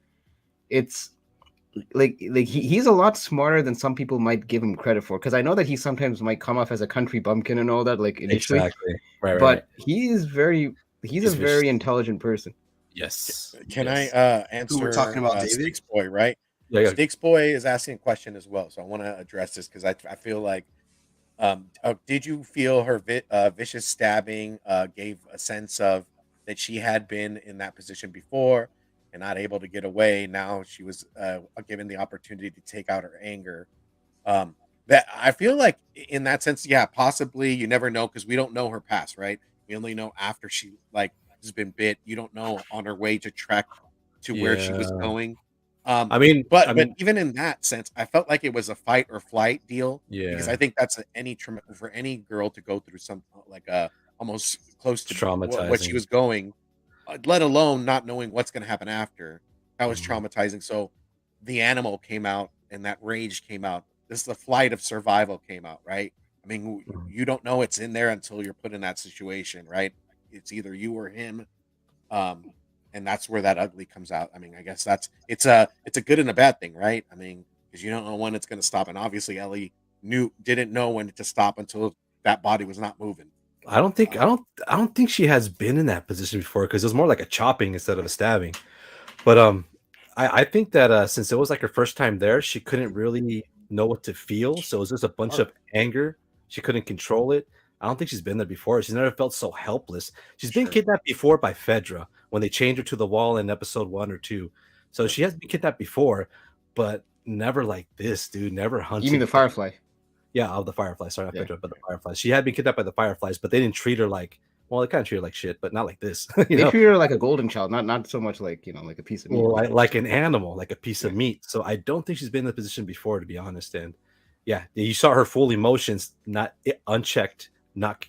it's like he's a lot smarter than some people might give him credit for. Because I know that he sometimes might come off as a country bumpkin and all that, like initially. Exactly. Right. But he's a very intelligent person. Yes. Can I answer? Who we're talking about, David? Sticks Boy, right? Yeah. Sticks Boy is asking a question as well, so I want to address this because I feel like, did you feel her vicious stabbing gave a sense of that she had been in that position before and not able to get away? Now she was given the opportunity to take out her anger. That I feel like in that sense, yeah, possibly. You never know because we don't know her past, right? We only know after she has been bit. You don't know on her way to trek to where she was going. But even in that sense, I felt like it was a fight or flight deal. Yeah, because I think that's for any girl to go through something like almost close to traumatizing what she was going, let alone not knowing what's going to happen after. That was traumatizing. So the animal came out and that rage came out. This is the flight of survival came out, right? I mean, you don't know it's in there until you're put in that situation, right? It's either you or him. And that's where that ugly comes out. I mean, I guess it's a good and a bad thing, right? I mean, because you don't know when it's going to stop, and obviously Ellie didn't know when to stop until that body was not moving. I don't think she has been in that position before because it was more like a chopping instead of a stabbing. But I think that since it was like her first time there, she couldn't really know what to feel, so it was just a bunch of anger. She couldn't control it. I don't think she's been there before. She's never felt so helpless. She's been kidnapped before by Fedra when they changed her to the wall in episode 1 or 2. So she has been kidnapped before, but never like this, dude. Never hunted. You mean the Firefly? Yeah, the Fireflies. Sorry, not Fedra, but the Fireflies. She had been kidnapped by the Fireflies, but they didn't treat her like, well, they kind of treat her like shit, but not like this. They treat her like a golden child, not so much like, like a piece of meat. Well, like an animal, like a piece of meat. So I don't think she's been in the position before, to be honest. And yeah, you saw her full emotions, not unchecked, not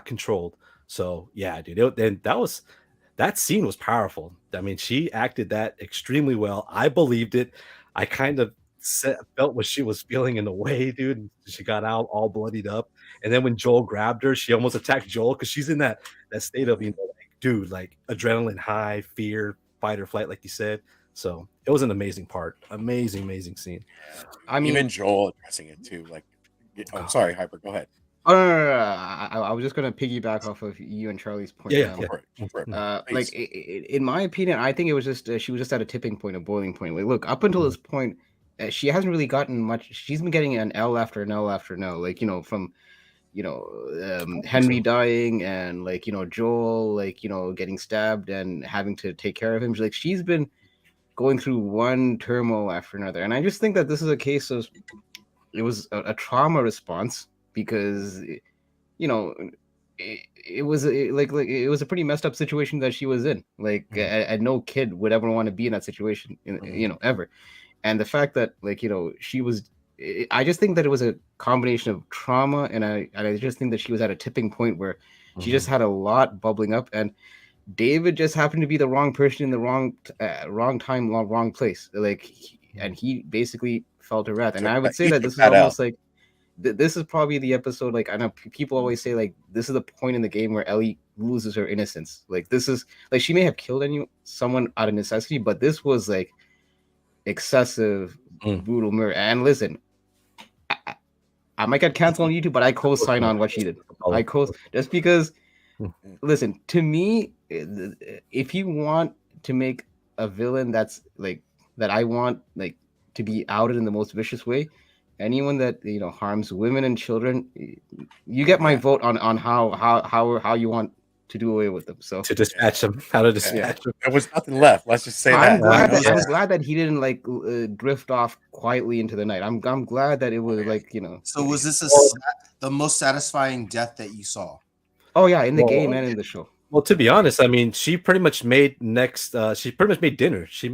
controlled. So yeah, dude, that scene was powerful. I mean, she acted that extremely well. I believed it. I kind of felt what she was feeling in a way, dude. She got out all bloodied up, and then when Joel grabbed her, she almost attacked Joel because she's in that state of like, dude, like adrenaline high, fear, fight or flight, like you said. So it was an amazing part, amazing scene. I mean, even Joel addressing it too. Like, sorry, Hyper, go ahead. Oh no. I was just gonna piggyback off of you and Charlie's point. Like in my opinion, I think it was just she was just at a tipping point, a boiling point. Like, look, up until this point, she hasn't really gotten much. She's been getting an L after an L after an L. Like, from Henry dying and like Joel like getting stabbed and having to take care of him. Like, she's been going through one turmoil after another, and I just think that this is a case of it was a trauma response. Because it was it was a pretty messed up situation that she was in. Like, and no kid would ever want to be in that situation, ever. And the fact that she was, I just think that it was a combination of trauma, and I just think that she was at a tipping point where she just had a lot bubbling up, and David just happened to be the wrong person in the wrong time, wrong place. Like, and he basically felt her wrath. And I would say that this is almost like. This is probably the episode, like, I know people always say, like, this is the point in the game where Ellie loses her innocence. Like, this is, like, she may have killed someone out of necessity, but this was, like, excessive, brutal murder. And listen, I might get canceled on YouTube, but I co-sign on what she did. Just because, listen, to me, if you want to make a villain that's, like, that I want, like, to be outed in the most vicious way, anyone that harms women and children, you get my vote on how you want to do away with them. So to dispatch them, how to dispatch them. There was nothing left. Let's just say I'm glad that he didn't like drift off quietly into the night. I'm glad that it was like So was this the most satisfying death that you saw? Oh yeah, in the game and in the show. Well, to be honest, I mean, she pretty much made dinner. She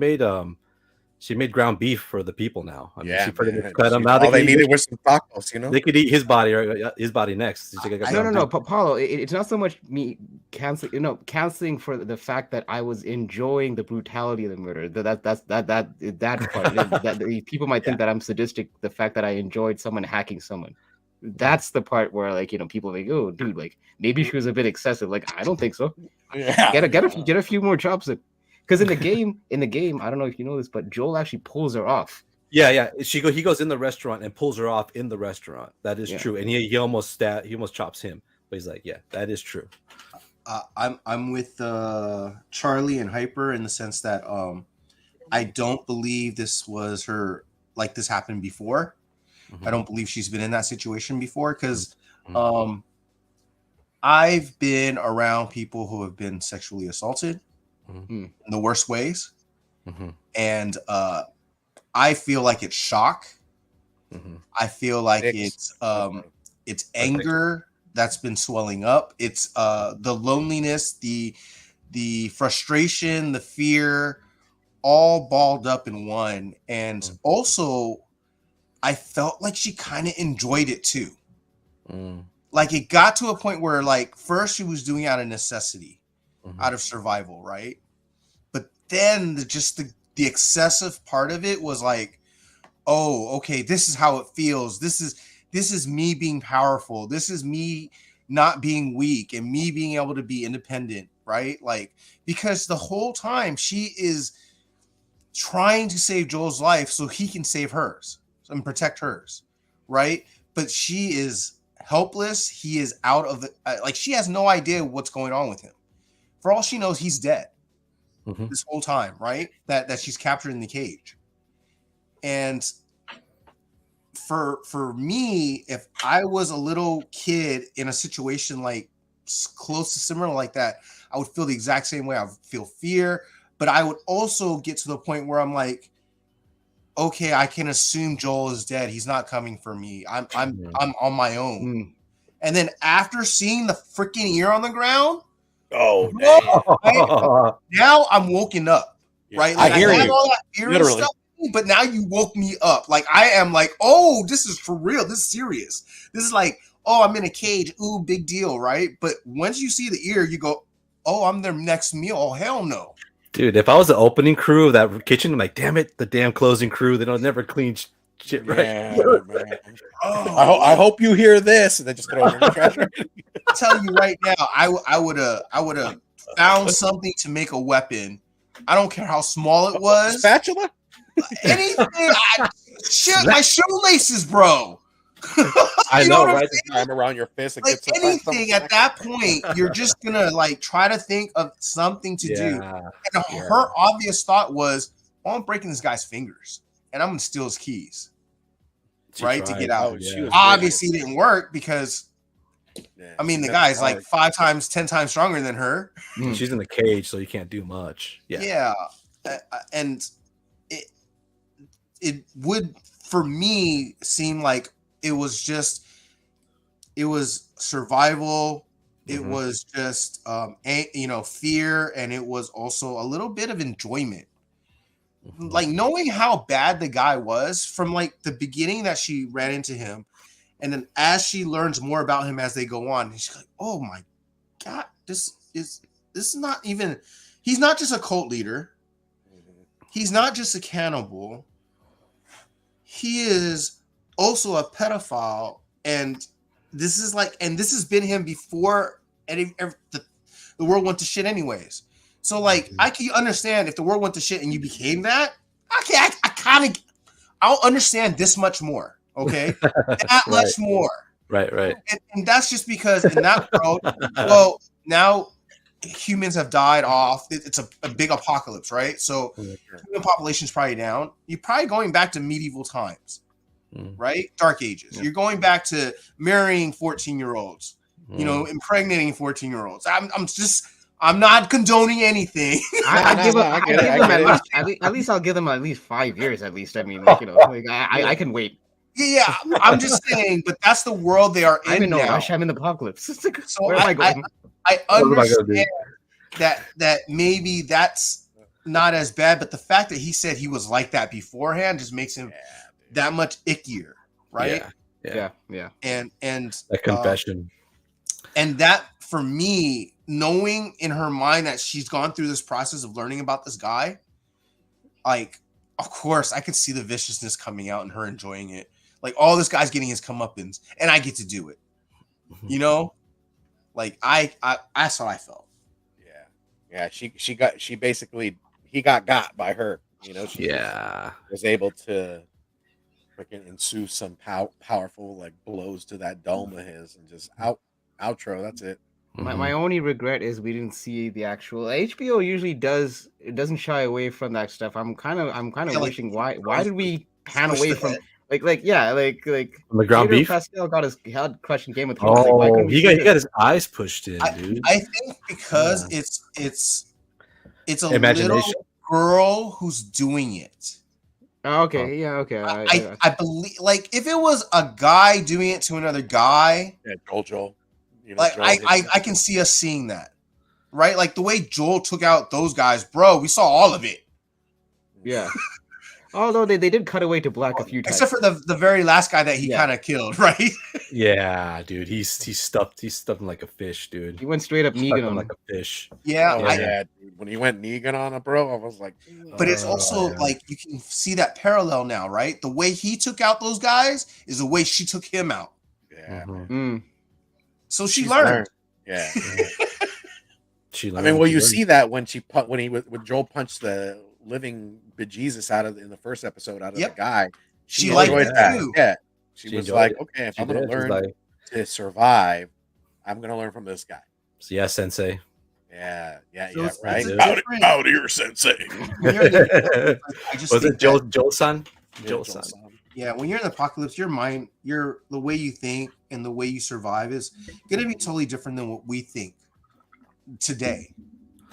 She made ground beef for the people now. I mean, she pretty much man. cut them. Now All they needed was some tacos, you know. they could eat his body or his body next. She's like, No, Paulo. It's not so much me canceling. Canceling for the fact that I was enjoying the brutality of the murder. That part. that people might think that I'm sadistic. The fact that I enjoyed someone hacking someone. That's the part where, like, people are like, oh, dude, like maybe she was a bit excessive. Like, I don't think so. Yeah. Get a few more chops. Because in the game, I don't know if you know this, but Joel actually pulls her off. Yeah. He goes in the restaurant and pulls her off in the restaurant. That is true. And he almost chops him. But he's like, yeah, that is true. I'm with Charly and Hyper in the sense that I don't believe this was her, like, this happened before. I don't believe she's been in that situation before, because I've been around people who have been sexually assaulted in the worst ways, and I feel like it's shock. I feel like it's anger that's been swelling up. It's the loneliness, the frustration, the fear, all balled up in one. And also, I felt like she kind of enjoyed it too. Like, it got to a point where, like, first she was doing it out of necessity, out of survival, right? But then the excessive part of it was like, oh, okay, this is how it feels. This is me being powerful. This is me not being weak and me being able to be independent, right? Like, because the whole time she is trying to save Joel's life so he can save hers and protect hers, right? But she is helpless. He is out of the, like, she has no idea what's going on with him. For all she knows, he's dead this whole time, right? That she's captured in the cage. And for me, if I was a little kid in a situation like close to similar like that, I would feel the exact same way. I would feel fear, but I would also get to the point where I'm like, okay, I can assume Joel is dead. He's not coming for me. I'm on my own. And then after seeing the freaking ear on the ground, now I'm woken up, right? Like, I hear you. All that fear and stuff, but now you woke me up. Like, I am like, oh, this is for real. This is serious. This is like, oh, I'm in a cage. Ooh, big deal, right? But once you see the ear, you go, oh, I'm their next meal. Oh, hell no. Dude, if I was the opening crew of that kitchen, I'm like, damn it, the damn closing crew, they don't never clean shit, right? Yeah, man. I hope you hear this, and then just throw it in the trash. I'll tell you right now, I would have found something to make a weapon. I don't care how small it was. Spatula? Anything. Shit, my shoelaces, bro. I know, right? Time around your fist. Like, anything at that point, you're just gonna, like, try to think of something to do. And her obvious thought was, well, I'm breaking this guy's fingers, and I'm gonna steal his keys, right, to get out. Obviously, it didn't work because, I mean, the guy's like 5 times, 10 times stronger than her. She's in the cage, so you can't do much. And it would, for me, seem like it was survival. It was just fear, and it was also a little bit of enjoyment. Like, knowing how bad the guy was from, like, the beginning that she ran into him, and then as she learns more about him as they go on, she's like, oh my God, this is not even, he's not just a cult leader. He's not just a cannibal. He is also a pedophile, and this has been him before the world went to shit anyways. So, like, I can understand if the world went to shit and you became that. Okay, I'll understand this much more. Okay, that much more. Right. And that's just because in that world, well, now humans have died off. It's a big apocalypse, right? So human population's probably down. You're probably going back to medieval times. Right? Dark Ages. You're going back to marrying 14-year-olds, impregnating 14-year-olds. I'm not condoning anything. At least I'll give them at least 5 years. At least, I mean, like, I can wait. Yeah, I'm just saying, but that's the world they are in. I'm in no now. rush. I'm in the apocalypse. So where am I going? I understand that maybe that's not as bad, but the fact that he said he was like that beforehand just makes him that much ickier, right? Yeah. And that confession. And that, for me, knowing in her mind that she's gone through this process of learning about this guy, like, of course, I could see the viciousness coming out and her enjoying it. Like, all this guy's getting his comeuppance, and I get to do it. You know, like I that's how I felt. Yeah. He got by her. You know, she was able to freaking ensue some powerful like blows to that dome of his and just outro. That's it. My only regret is we didn't see the actual HBO. Usually doesn't shy away from that stuff. I'm kind of wishing why did we pan away from like the ground beef. Pascal got his head crushing Game of Thrones. Oh, like, he got his eyes pushed in, dude. I think because it's a little girl who's doing it. Okay, okay. I believe, like, if it was a guy doing it to another guy, Joel. You know, like, Joel I can see us seeing that, right? Like the way Joel took out those guys, bro. We saw all of it. Yeah. Although they did cut away to black a few times, except for the very last guy that he kind of killed, right? Yeah, dude. He's stuffed him like a fish, dude. He went straight up Negan on like a fish. Yeah, dude. When he went Negan on a bro, I was like, but it's also like you can see that parallel now, right? The way he took out those guys is the way she took him out. Yeah. So she learned. Yeah. She learned. I mean, well, you see that when Joel punched the living bejesus out of in the first episode out of the guy. She liked that too. Yeah. She was like, okay, if I'm gonna learn to survive, I'm gonna learn from this guy. So yeah, Sensei. Yeah, so right. Out here, Sensei. Was it Joel-san? Joel-san. Yeah, when you're in the apocalypse, your mind, the way you think and the way you survive is gonna be totally different than what we think today.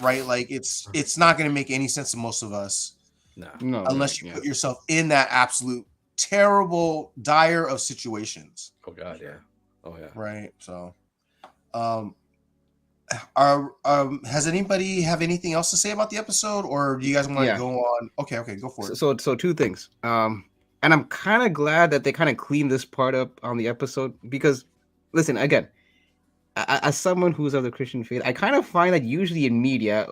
Right? Like it's not gonna make any sense to most of us. No. Unless you put yourself in that absolute terrible, dire of situations. Oh God, yeah. Oh yeah. Right. So has anybody have anything else to say about the episode, or do you guys want to go on? Okay, go for it. So two things. And I'm kind of glad that they kind of cleaned this part up on the episode because, listen, again, as someone who's of the Christian faith, I kind of find that usually in media,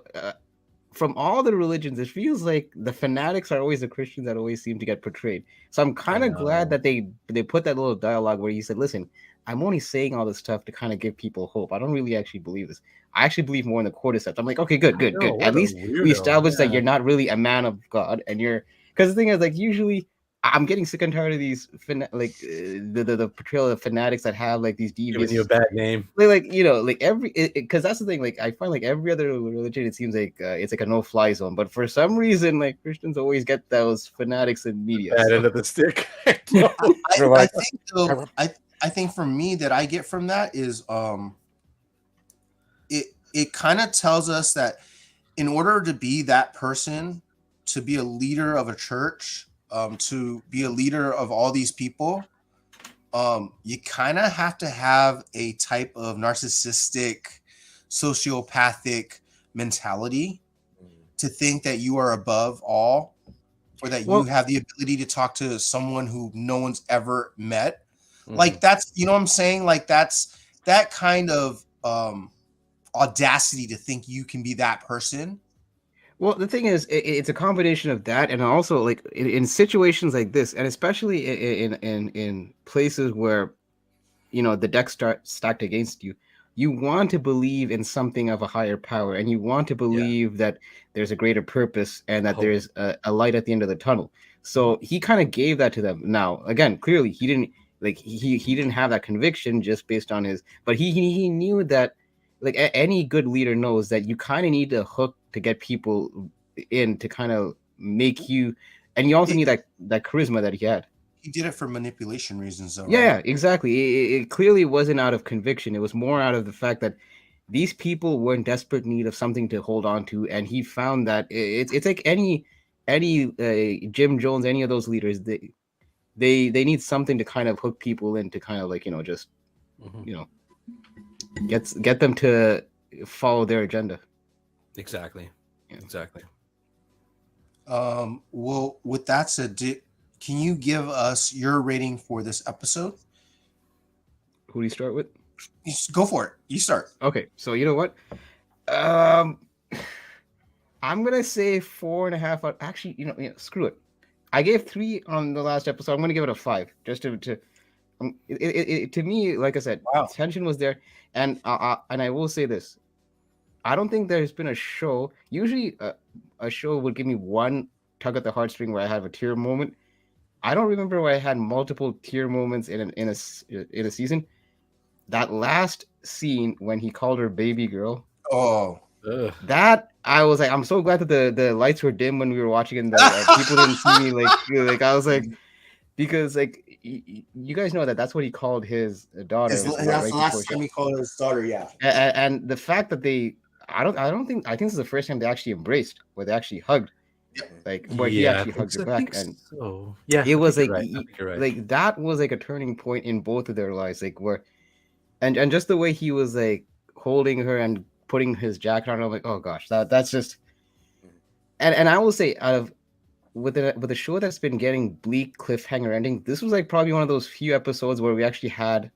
from all the religions, it feels like the fanatics are always the Christians that always seem to get portrayed. So I'm kind of glad that they put that little dialogue where you said, listen, I'm only saying all this stuff to kind of give people hope. I don't really actually believe this. I actually believe more in the cordyceps. I'm like, okay, good. At least we established that you're not really a man of God, and you're, because the thing is, like, usually I'm getting sick and tired of these the portrayal of fanatics that have like these devious. Giving you a bad name. Like you know, like because that's the thing. Like I find like every other religion, it seems like it's like a no-fly zone. But for some reason, like Christians always get those fanatics in media. Bad end of the stick. I think for me that I get from that is it kind of tells us that in order to be that person, to be a leader of a church, to be a leader of all these people, you kind of have to have a type of narcissistic, sociopathic mentality to think that you are above all, or that you have the ability to talk to someone who no one's ever met. Like that's, you know what I'm saying? Like that's that kind of audacity to think you can be that person. Well, the thing is, it's a combination of that, and also like in situations like this, and especially in places where, you know, the deck stacked against you, you want to believe in something of a higher power, and you want to believe that there's a greater purpose and that there's a light at the end of the tunnel. So he kind of gave that to them. Now, again, clearly he didn't like he didn't have that conviction just based on his, but he knew that, like any good leader knows that you kind of need a hook to get people in to kind of make you, and you also need that charisma that he had. He did it for manipulation reasons, though. Yeah, right? Exactly. It clearly wasn't out of conviction. It was more out of the fact that these people were in desperate need of something to hold on to, and he found that it's like any Jim Jones, any of those leaders, they need something to kind of hook people in to kind of like, you know, just you know, get them to follow their agenda. Exactly. Well, with that said, can you give us your rating for this episode? Who do you start with? Go for it. You start. Okay, so you know what? I'm gonna say 4.5. Actually, screw it. I gave 3 on the last episode. I'm gonna give it a 5, just to to me, like I said, tension was there, and I will say this: I don't think there's been a show. Usually, a show would give me one tug at the heartstring where I have a tear moment. I don't remember where I had multiple tear moments in a season. That last scene when he called her baby girl. Oh, that I was like, I'm so glad that the lights were dim when we were watching it, and the people didn't see me. Like I was like, because like you guys know that's what he called his daughter. That's the last time he called his daughter. Yeah, and the fact that I think this is the first time they actually embraced, where they actually hugged. Like where he actually hugged her back, and so. Yeah, it was like right. like that was like a turning point in both of their lives, like where, and just the way he was like holding her and putting his jacket on, I'm like, oh gosh, that's just, and I will say, out of with a show that's been getting bleak cliffhanger ending, this was like probably one of those few episodes where we actually had,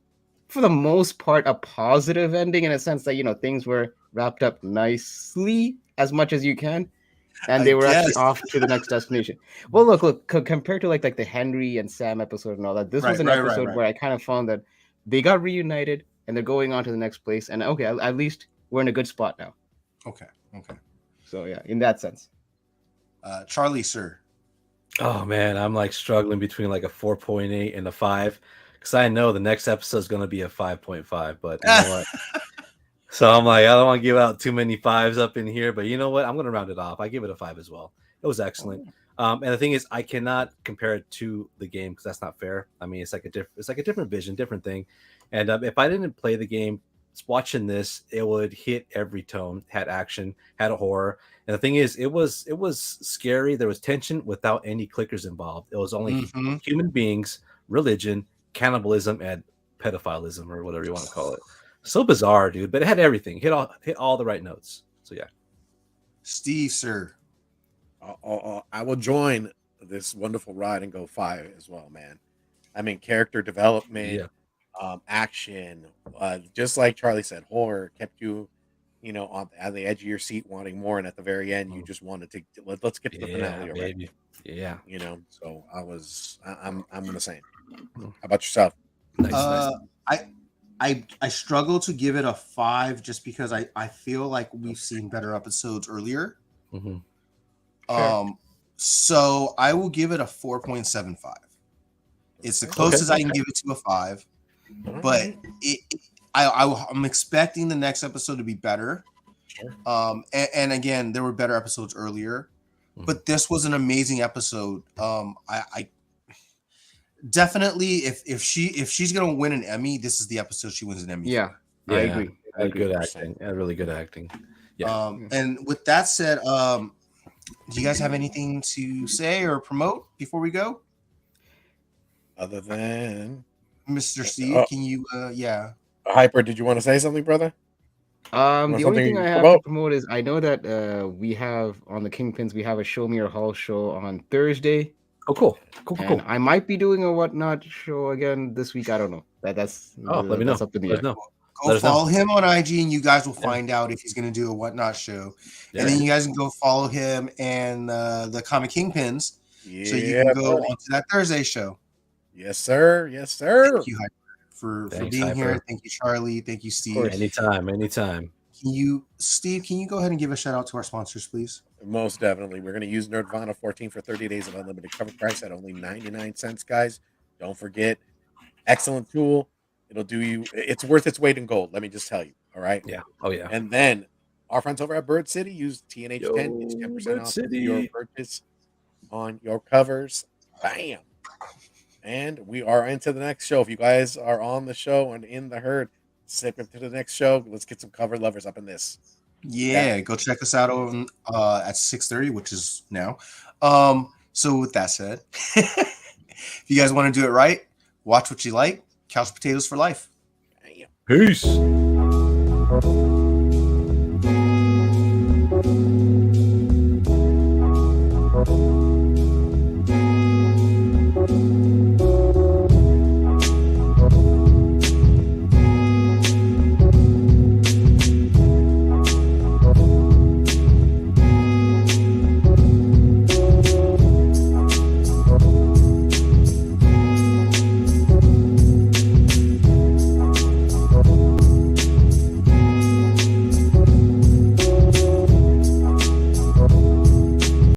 for the most part, a positive ending, in a sense that things were wrapped up nicely as much as you can. And they were actually off to the next destination. Well, look, compared to like the Henry and Sam episode and all that, this was an episode where I kind of found that they got reunited and they're going on to the next place. And okay, at least we're in a good spot now. Okay. So yeah, in that sense. Charly, sir. Oh man, I'm like struggling between like a 4.8 and a 5, because I know the next episode is going to be a 5.5. But you know what? So I'm like, I don't want to give out too many 5s up in here, but you know what? I'm going to round it off. I give it a 5 as well. It was excellent. And the thing is, I cannot compare it to the game because that's not fair. I mean, it's like a different vision, different thing. And if I didn't play the game, watching this, it would hit every tone. Had action, had a horror. And the thing is, it was scary. There was tension without any clickers involved. It was only human beings, religion, cannibalism, and pedophilism, or whatever you want to call it. So bizarre, dude, but it had everything. Hit all the right notes. So yeah. Steve, sir. I will join this wonderful ride and go 5 as well, man. I mean, character development, action, just like Charly said, horror kept you, on the edge of your seat, wanting more, and at the very end, you just wanted to let's get to the finale already. Yeah. So I'm the same. How about yourself? Nice. I struggle to give it a 5 just because I feel like we've seen better episodes earlier. So I will give it a 4.75. It's the closest I can give it to a 5, but I'm expecting the next episode to be better. And again, there were better episodes earlier, but this was an amazing episode. I definitely, if she's gonna win an Emmy, this is the episode she wins an Emmy. Yeah, I agree. Good acting. Really good acting. Yeah. And with that said, do you guys have anything to say or promote before we go? Other than Mr. Steve, can you? Hyper, did you want to say something, brother? The only thing I have to promote is I know that we have on the Kingpins, we have a Show Me Your Hall show on Thursday. Oh, cool. I might be doing a Whatnot show again this week. I don't know. That's let me know. Up to the air. Go follow him on IG, and you guys will find out if he's going to do a Whatnot show. Yeah. And then you guys can go follow him and the Comic Kingpins, so you can go on to that Thursday show. Yes, sir. Thank you, Hyper, for being here. Thank you, Charly. Thank you, Steve. Anytime. Steve, can you go ahead and give a shout out to our sponsors, please? Most definitely. We're going to use Nerdvana 14 for 30 days of unlimited cover price at only 99 cents, guys. Don't forget. Excellent tool. It'll do you. It's worth its weight in gold. Let me just tell you. All right. Yeah. Oh yeah. And then our friends over at Bird City use TNH10. It's 10% off your purchase on your covers. Bam. And we are into the next show. If you guys are on the show and in the herd, stick up to the next show. Let's get some cover lovers up in this. Yeah, go check us out on at 6:30, which is now. So with that said, if you guys want to do it right, watch what you like. Couch potatoes for life. Peace. Bye.